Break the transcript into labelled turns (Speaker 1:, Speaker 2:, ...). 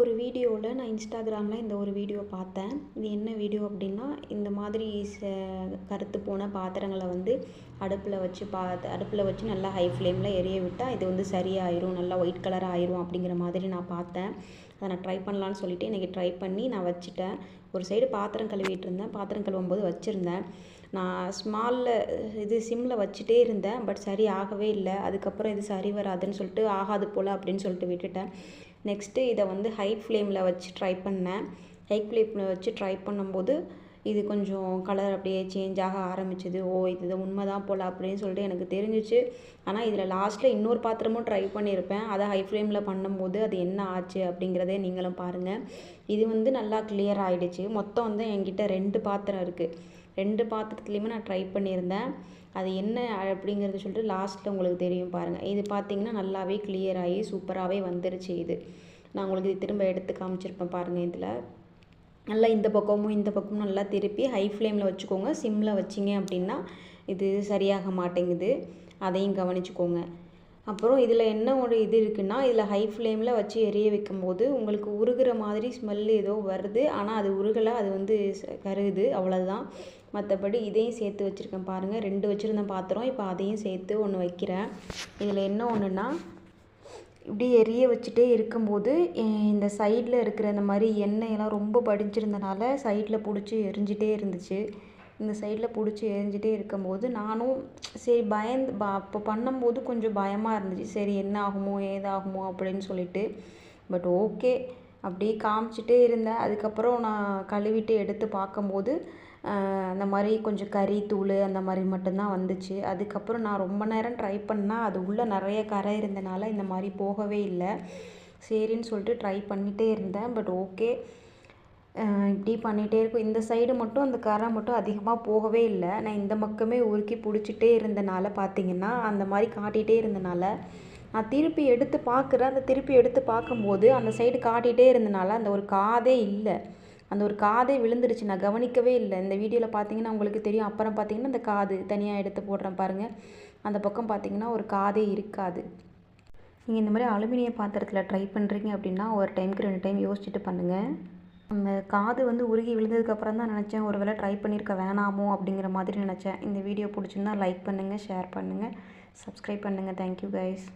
Speaker 1: ஒரு வீடியோவில் நான் இன்ஸ்டாகிராமில் இந்த ஒரு வீடியோ பார்த்தேன். இது என்ன வீடியோ அப்படின்னா, இந்த மாதிரி கருத்து போன பாத்திரங்களை வந்து அடுப்பில் வச்சு நல்லா ஹை ஃப்ளேமில் எரிய விட்டால் இது வந்து சரியாயிரும், நல்லா ஒயிட் கலர் ஆயிரும் அப்படிங்கிற மாதிரி நான் பார்த்தேன். அதை நான் ட்ரை பண்ணலான்னு சொல்லிவிட்டு இன்றைக்கி ட்ரை பண்ணி நான் வச்சுட்டேன். ஒரு சைடு பாத்திரம் கழுவிட்டு இருந்தேன். பாத்திரம் கழுவும்போது வச்சுருந்தேன். நான் சிம்மில் வச்சுட்டே இருந்தேன். பட் சரி ஆகவே இல்லை. அதுக்கப்புறம் இது சரி வராதுன்னு சொல்லிட்டு ஆகாது போல் அப்படின்னு சொல்லிட்டு விட்டுட்டேன். நெக்ஸ்ட்டு இதை வந்து ஹை ஃப்ளேமில் வச்சு ட்ரை பண்ணேன். ஹை ஃப்ளேமில் வச்சு ட்ரை பண்ணும்போது இது கொஞ்சம் கலர் அப்படியே சேஞ்ச் ஆக ஆரம்பிச்சிது. இது உண்மை தான் போல் அப்படின்னு சொல்லிட்டு எனக்கு தெரிஞ்சிச்சு. ஆனால் இதில் லாஸ்ட்டில் இன்னொரு பாத்திரமும் ட்ரை பண்ணியிருப்பேன். அதை ஹை ஃப்ளேமில் பண்ணும்போது அது என்ன ஆச்சு அப்படிங்கிறதே நீங்களும் பாருங்கள். இது வந்து நல்லா கிளியர் ஆகிடுச்சு. மொத்தம் வந்து என்கிட்ட 2 பாத்திரம் இருக்குது. 2 பாத்திரத்துலேயுமே நான் ட்ரை பண்ணியிருந்தேன். அது என்ன அப்படிங்கிறது சொல்லிட்டு லாஸ்ட்டில் உங்களுக்கு தெரியும் பாருங்கள். இது பார்த்திங்கன்னா நல்லாவே கிளியர் ஆகி சூப்பராகவே வந்துருச்சு. நான் உங்களுக்கு இது திரும்ப எடுத்து காமிச்சிருப்பேன் பாருங்கள். இதில் நல்லா இந்த பக்கமும் நல்லா திருப்பி ஹை ஃப்ளேமில் வச்சுக்கோங்க. சிம்மில் வச்சிங்க அப்படின்னா இது சரியாக மாட்டேங்குது. அதையும் கவனிச்சுக்கோங்க. அப்புறம் இதில் என்ன ஒரு இது இருக்குன்னா, இதில் ஹை ஃப்ளேமில் வச்சு எரிய வைக்கும்போது உங்களுக்கு உருகிற மாதிரி ஸ்மெல் ஏதோ வருது. ஆனால் அது உருகலை, அது வந்து கருகுது, அவ்வளோதான். மற்றபடி இதையும் சேர்த்து வச்சுருக்கேன் பாருங்கள். 2 வச்சுருந்தேன் பாத்திரம். இப்போ அதையும் சேர்த்து 1 வைக்கிறேன். இதில் என்ன ஒன்றுன்னா, இப்படி எரிய வச்சுட்டே இருக்கும்போது இந்த சைடில் இருக்கிற இந்த மாதிரி எண்ணெயெல்லாம் ரொம்ப படிஞ்சிருந்தனால சைடில் பிடிச்சி எரிஞ்சிட்டே இருந்துச்சு. இந்த சைடில் பிடிச்சி எரிஞ்சிட்டே இருக்கும்போது நானும் சரி அப்போ பண்ணும்போது கொஞ்சம் பயமாக இருந்துச்சு. சரி என்ன ஆகுமோ ஏதாகுமோ அப்படின்னு சொல்லிட்டு. பட் ஓகே, அப்படியே காமிச்சிட்டே இருந்தேன். அதுக்கப்புறம் நான் கழுவிட்டு எடுத்து பார்க்கும்போது அந்த மாதிரி கொஞ்சம் கறி தூள் அந்த மாதிரி மட்டும்தான் வந்துச்சு. அதுக்கப்புறம் நான் ரொம்ப நேரம் ட்ரை பண்ணால் அது உள்ளே நிறைய கரை இருந்தனால இந்த மாதிரி போகவே இல்லை. சரின்னு சொல்லிட்டு ட்ரை பண்ணிகிட்டே இருந்தேன். பட் ஓகே, இப்படி பண்ணிகிட்டே இருக்கும். இந்த சைடு மட்டும் அந்த கரை மட்டும் அதிகமாக போகவே இல்லை. நான் இந்த பக்கமே உருக்கி பிடிச்சிட்டே இருந்தனால பார்த்திங்கன்னா அந்த மாதிரி காட்டிகிட்டே இருந்தனால நான் திருப்பி எடுத்து பார்க்குறேன். அந்த திருப்பி எடுத்து பார்க்கும்போது அந்த சைடு காட்டிகிட்டே இருந்தனால அந்த ஒரு காதே இல்லை. அந்த ஒரு காதே விழுந்துருச்சு. நான் கவனிக்கவே இல்லை. இந்த வீடியோவில் பார்த்தீங்கன்னா உங்களுக்கு தெரியும். அப்புறம் பார்த்தீங்கன்னா அந்த காது தனியாக எடுத்து போடுறேன் பாருங்கள். அந்த பக்கம் பார்த்தீங்கன்னா ஒரு காதே இருக்காது. நீங்கள் இந்த மாதிரி அலுமினிய பாத்திரத்தில் ட்ரை பண்ணுறீங்க அப்படின்னா ஒரு டைமுக்கு 2 டைம் யோசிச்சுட்டு பண்ணுங்கள். அந்த காது வந்து உருகி விழுந்ததுக்கப்புறம் தான் நினச்சேன், ஒரு வேளை ட்ரை பண்ணியிருக்க வேணாமோ அப்படிங்கிற மாதிரி நினச்சேன். இந்த வீடியோ பிடிச்சிருந்தா லைக் பண்ணுங்கள், ஷேர் பண்ணுங்கள், சப்ஸ்கிரைப் பண்ணுங்கள். Thank you guys.